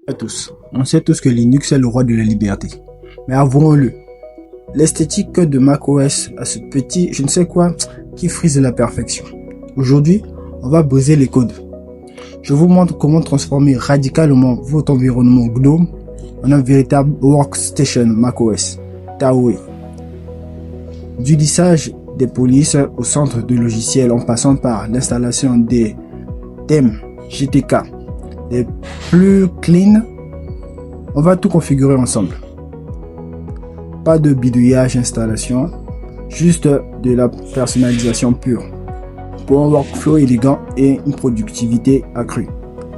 À tous, on sait tous que Linux est le roi de la liberté. Mais avouons-le, l'esthétique de macOS a ce petit je ne sais quoi qui frise la perfection. Aujourd'hui, on va briser les codes. Je vous montre comment transformer radicalement votre environnement GNOME en un véritable workstation macOS, Taoe. Du lissage des polices au centre de logiciels en passant par l'installation des thèmes GTK les plus clean, on va tout configurer ensemble. Pas de bidouillage installation, juste de la personnalisation pure pour un workflow élégant et une productivité accrue.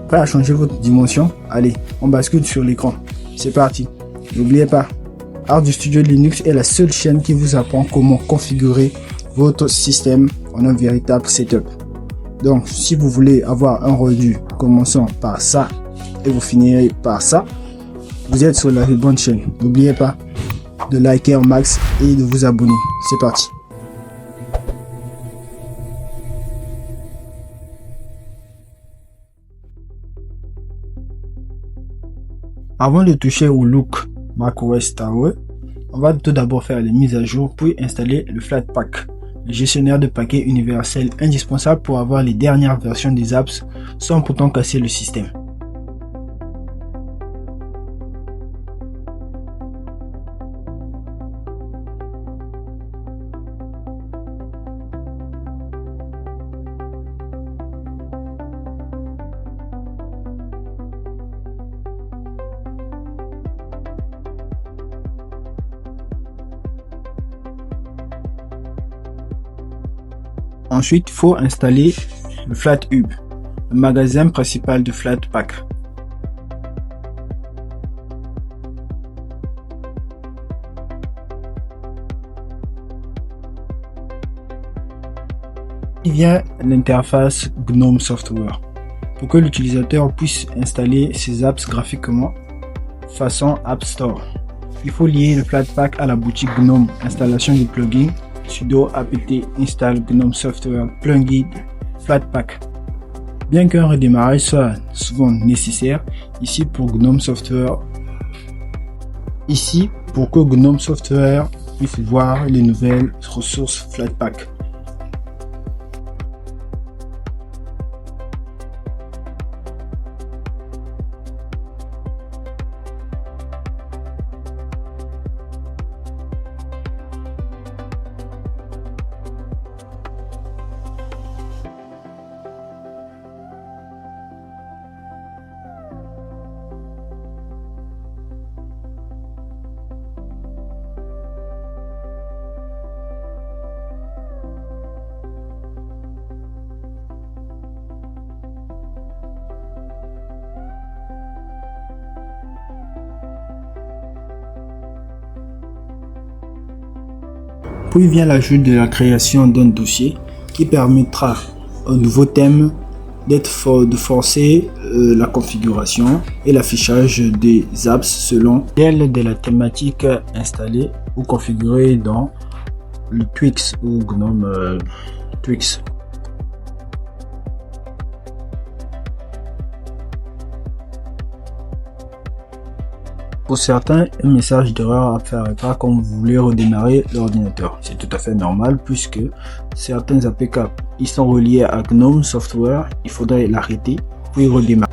Prêt à changer votre dimension? Allez, on bascule sur l'écran. C'est parti. N'oubliez pas, Art du Studio Linux est la seule chaîne qui vous apprend comment configurer votre système en un véritable setup. Donc, si vous voulez avoir un rendu commençant par ça et vous finirez par ça, vous êtes sur la bonne chaîne. N'oubliez pas de liker en max et de vous abonner. C'est parti. Avant de toucher au look macOS Taoe, on va tout d'abord faire les mises à jour puis installer le Flatpak, le gestionnaire de paquets universel indispensable pour avoir les dernières versions des apps sans pourtant casser le système. Ensuite, il faut installer le FlatHub, le magasin principal de Flatpak. Il vient l'interface GNOME Software pour que l'utilisateur puisse installer ses apps graphiquement façon App Store. Il faut lier le Flatpak à la boutique GNOME, installation du plugin sudo apt install GNOME Software plugin Flatpak. Bien qu'un redémarrage soit souvent nécessaire, ici pour que GNOME Software puisse voir les nouvelles ressources Flatpak. Puis vient l'ajout de la création d'un dossier qui permettra au nouveau thème de forcer la configuration et l'affichage des apps selon celle de la thématique installée ou configurée dans le Twix ou GNOME Twix. Pour certains, un message d'erreur apparaîtra quand vous voulez redémarrer l'ordinateur. C'est tout à fait normal puisque certains APK ils sont reliés à GNOME Software, il faudrait l'arrêter puis redémarrer.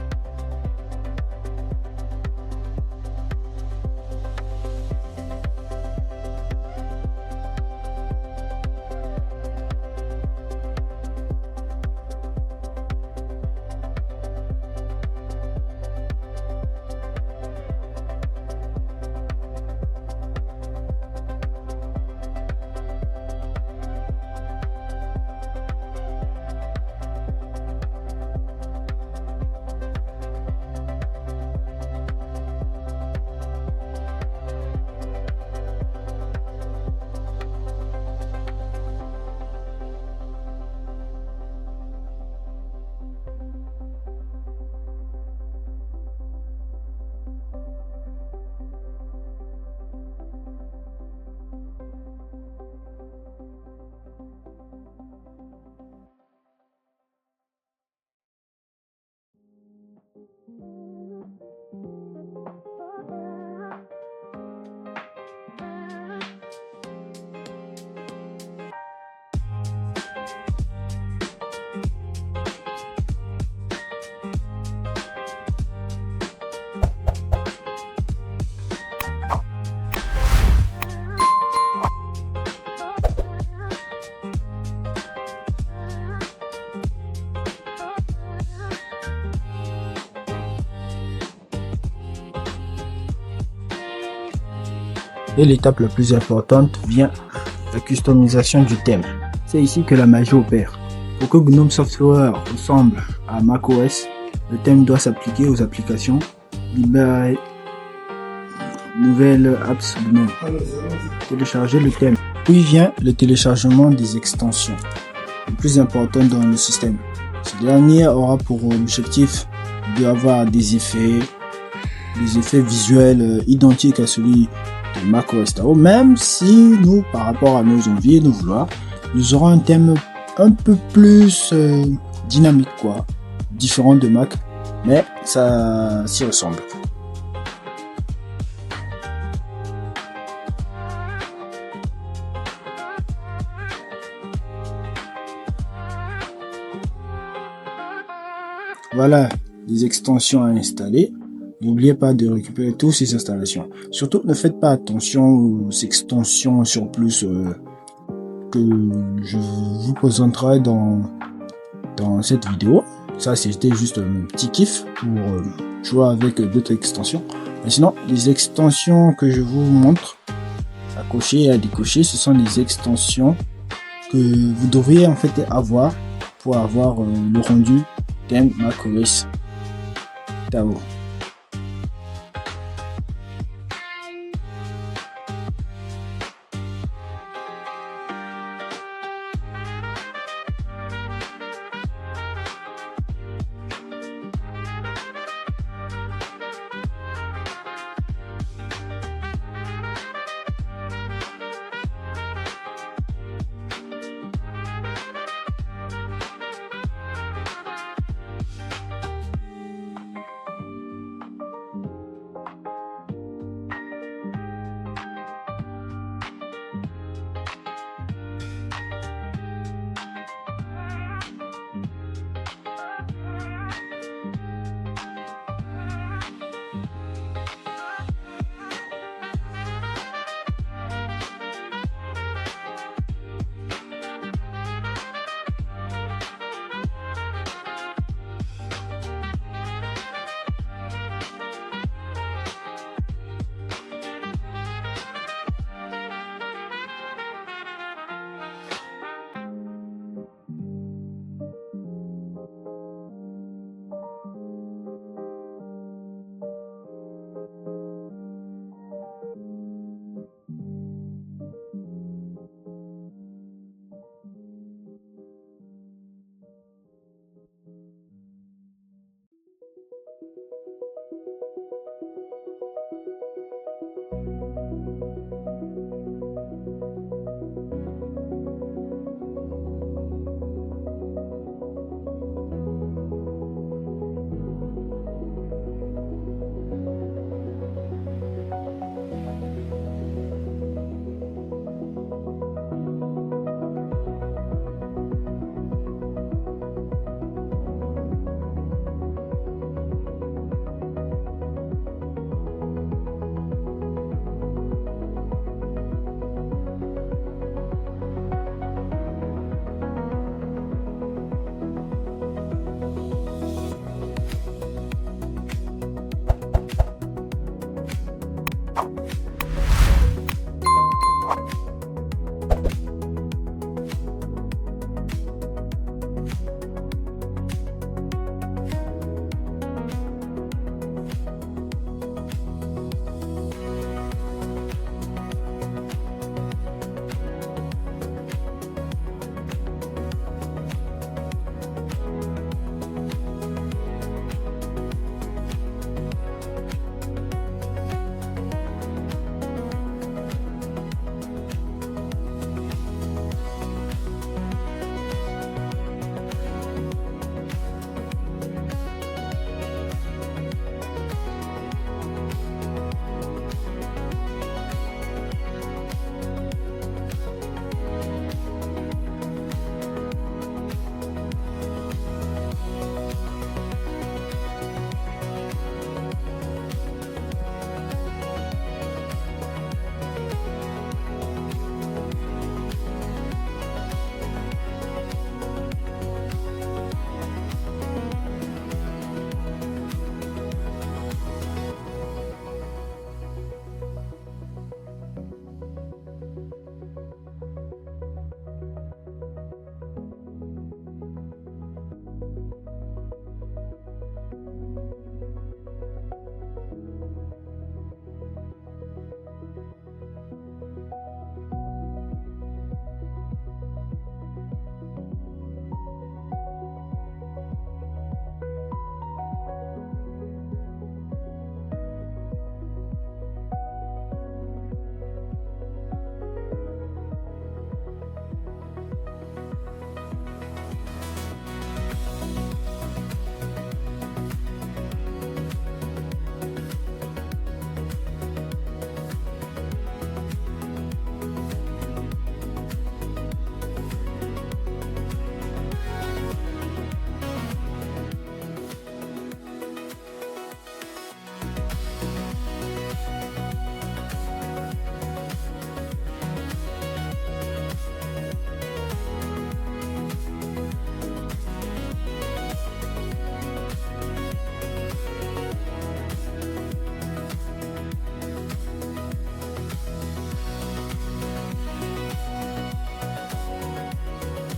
Et l'étape la plus importante vient la customisation du thème. C'est ici que la magie opère. Pour que GNOME Software ressemble à macOS, le thème doit s'appliquer aux applications, libérer nouvelles apps GNOME. Télécharger le thème. Puis vient le téléchargement des extensions, le plus important dans le système. Ce dernier aura pour objectif d'avoir des effets visuels identiques à celui de macOS Tao, même si nous, par rapport à nos envies et nos vouloirs, nous aurons un thème un peu plus dynamique, différent de Mac, mais ça s'y ressemble. Voilà les extensions à installer. N'oubliez pas de récupérer toutes ces installations. Surtout, ne faites pas attention aux extensions sur plus que je vous présenterai dans cette vidéo. Ça, c'était juste un petit kiff pour jouer avec d'autres extensions. Mais sinon, les extensions que je vous montre à cocher et à décocher, ce sont les extensions que vous devriez en fait avoir pour avoir le rendu thème macOS Tao.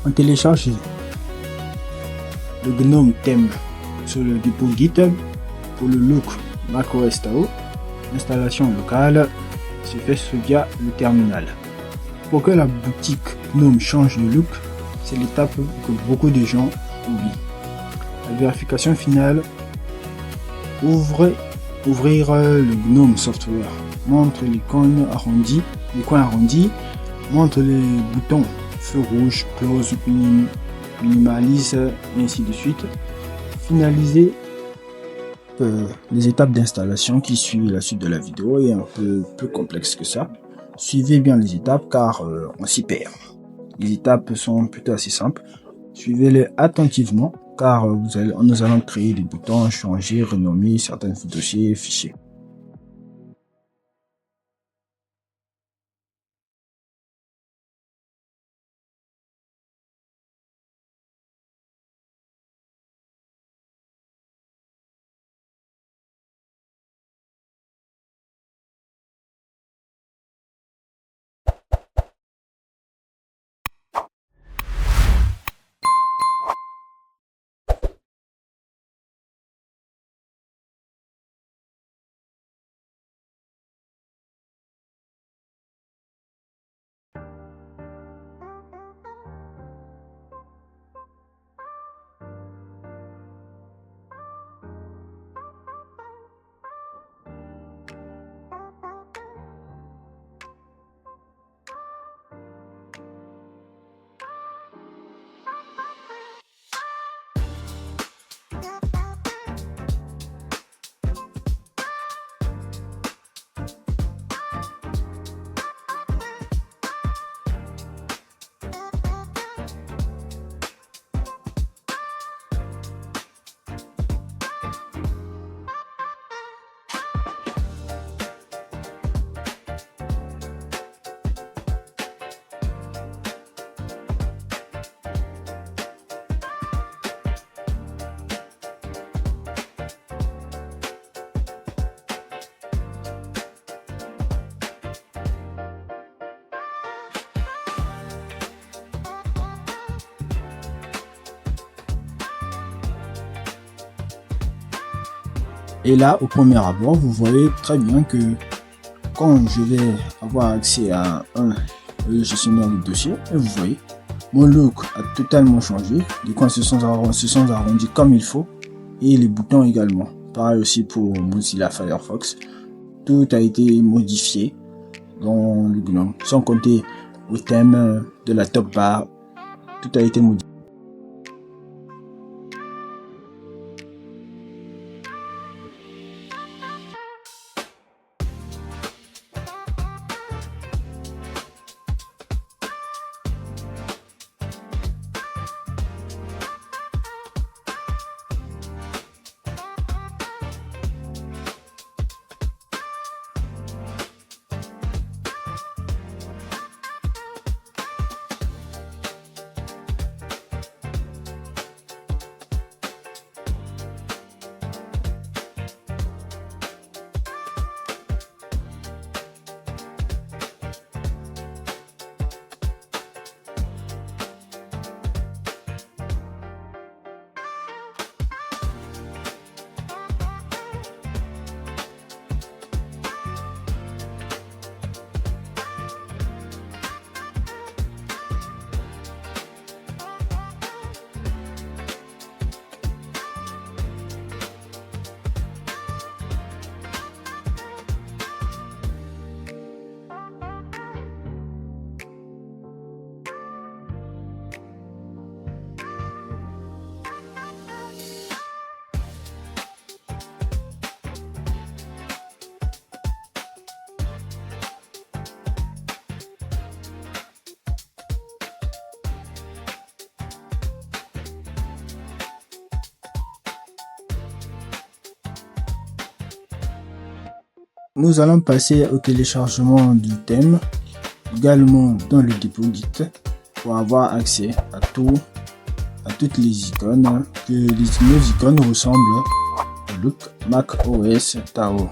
On télécharge le GNOME thème sur le dépôt GitHub pour le look macOS Tao. L'installation locale se fait via le terminal. Pour que la boutique GNOME change de look, c'est l'étape que beaucoup de gens oublient. La vérification finale, ouvrir le GNOME Software, montre les coins arrondis, montre les boutons feu rouge, close, minimalise, et ainsi de suite. Finaliser les étapes d'installation qui suivent la suite de la vidéo est un peu plus complexe que ça. Suivez bien les étapes car on s'y perd. Les étapes sont plutôt assez simples. Suivez-les attentivement car nous allons créer des boutons, changer, renommer certains dossiers et fichiers. Et là, au premier abord, vous voyez très bien que quand je vais avoir accès à un gestionnaire de dossier, et vous voyez, mon look a totalement changé. Les coins se sont arrondis comme il faut et les boutons également. Pareil aussi pour Mozilla Firefox. Tout a été modifié dans le GNOME, sans compter le thème de la top bar. Tout a été modifié. Nous allons passer au téléchargement du thème, également dans le dépôt Git, pour avoir accès à toutes les icônes, que nos icônes ressemblent au look macOS Tao.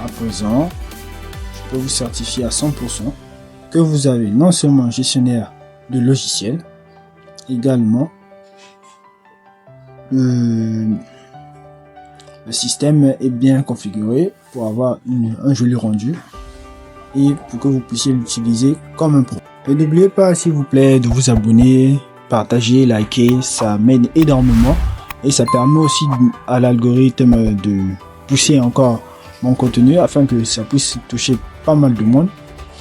À présent, je peux vous certifier à 100% que vous avez non seulement un gestionnaire de logiciels, également le système est bien configuré pour avoir un joli rendu et pour que vous puissiez l'utiliser comme un pro. Et n'oubliez pas s'il vous plaît de vous abonner, partager, liker, ça m'aide énormément et ça permet aussi à l'algorithme de pousser encore mon contenu afin que ça puisse toucher pas mal de monde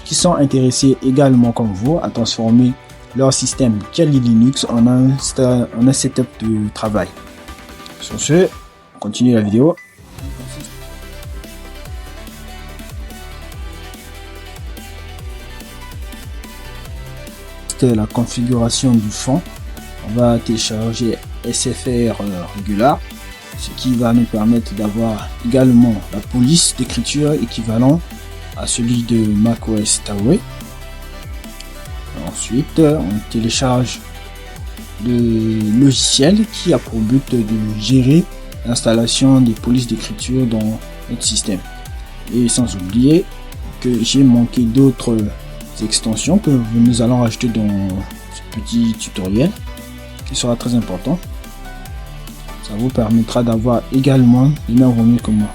qui sont intéressés également comme vous à transformer leur système Kali Linux en un setup de travail. Sur ce, on continue la vidéo. La configuration du fond, on va télécharger SFR Regular, ce qui va nous permettre d'avoir également la police d'écriture équivalent à celui de macOS Taoué. Ensuite, on télécharge le logiciel qui a pour but de gérer l'installation des polices d'écriture dans notre système. Et sans oublier que j'ai manqué d'autres extensions que nous allons rajouter dans ce petit tutoriel qui sera très important. Ça vous permettra d'avoir également les mêmes revenus que moi.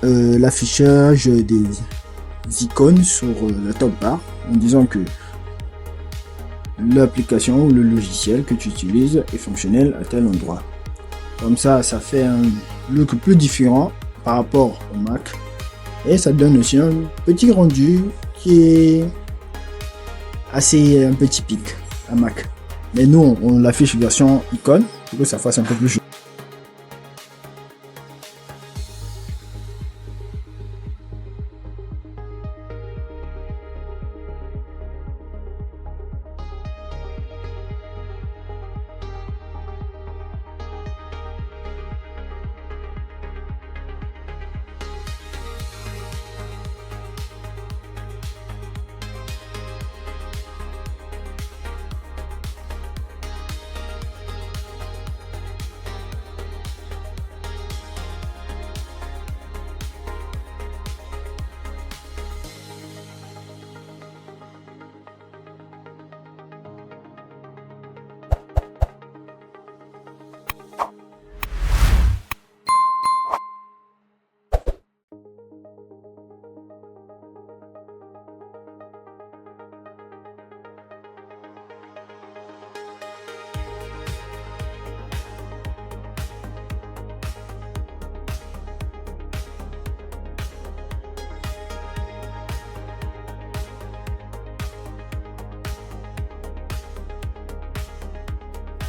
l'affichage des icônes sur la top bar en disant que l'application ou le logiciel que tu utilises est fonctionnel à tel endroit. Comme ça fait un look plus différent par rapport au Mac et ça donne aussi un petit rendu qui est assez un peu typique à Mac. Mais nous on l'affiche version icône pour que ça fasse un peu plus joli.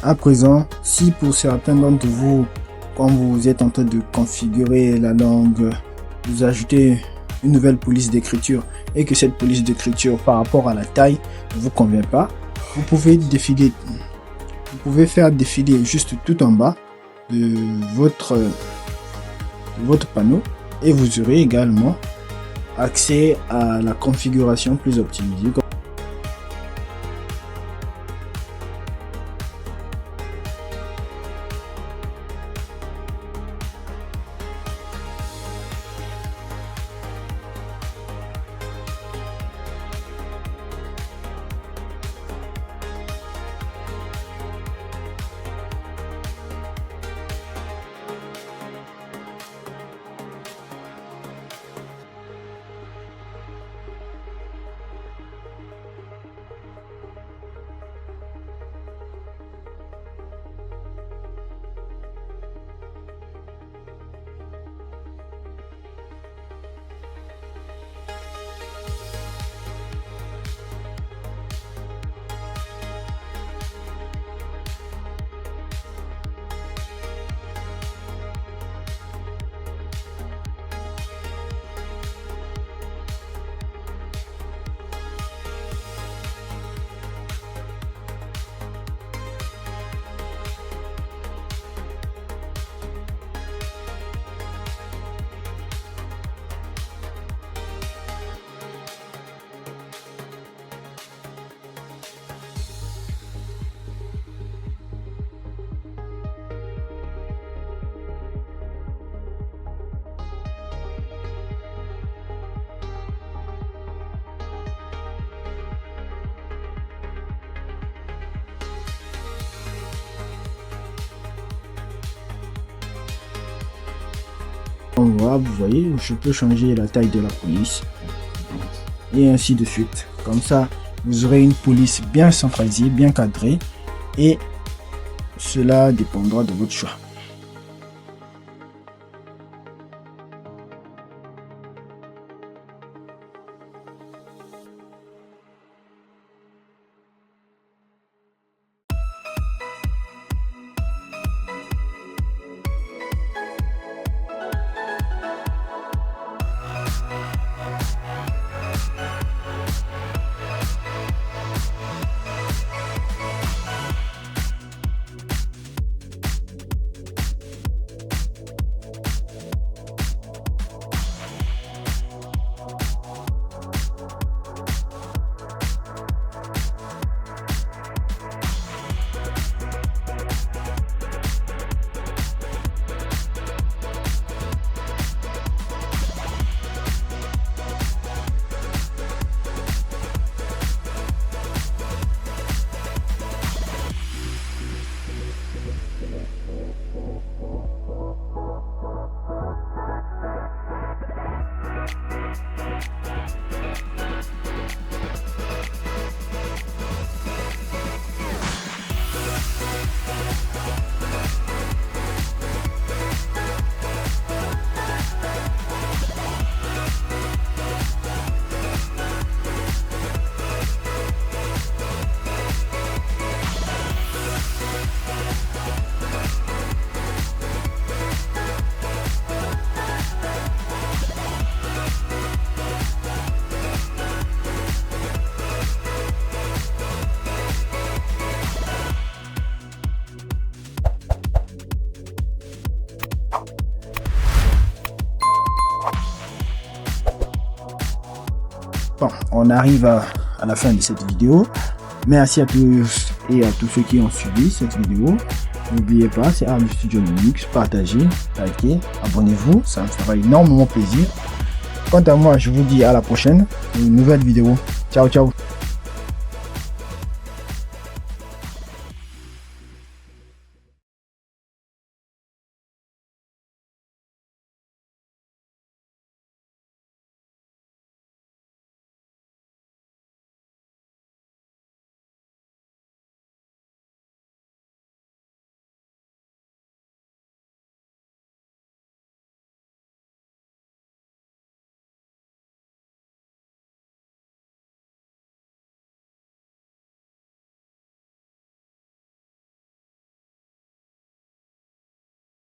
À présent, si pour certains d'entre vous, quand vous êtes en train de configurer la langue, vous ajoutez une nouvelle police d'écriture et que cette police d'écriture par rapport à la taille ne vous convient pas, vous pouvez faire défiler juste tout en bas de votre panneau et vous aurez également accès à la configuration plus optimisée. Vous voyez, je peux changer la taille de la police et ainsi de suite. Comme ça, vous aurez une police bien centralisée, bien cadrée et cela dépendra de votre choix. Bon, on arrive à la fin de cette vidéo. Merci à tous et à tous ceux qui ont suivi cette vidéo. N'oubliez pas, c'est Arm Studio Linux. Partagez, likez, abonnez-vous, ça me fera énormément plaisir. Quant à moi, je vous dis à la prochaine pour une nouvelle vidéo. Ciao, ciao.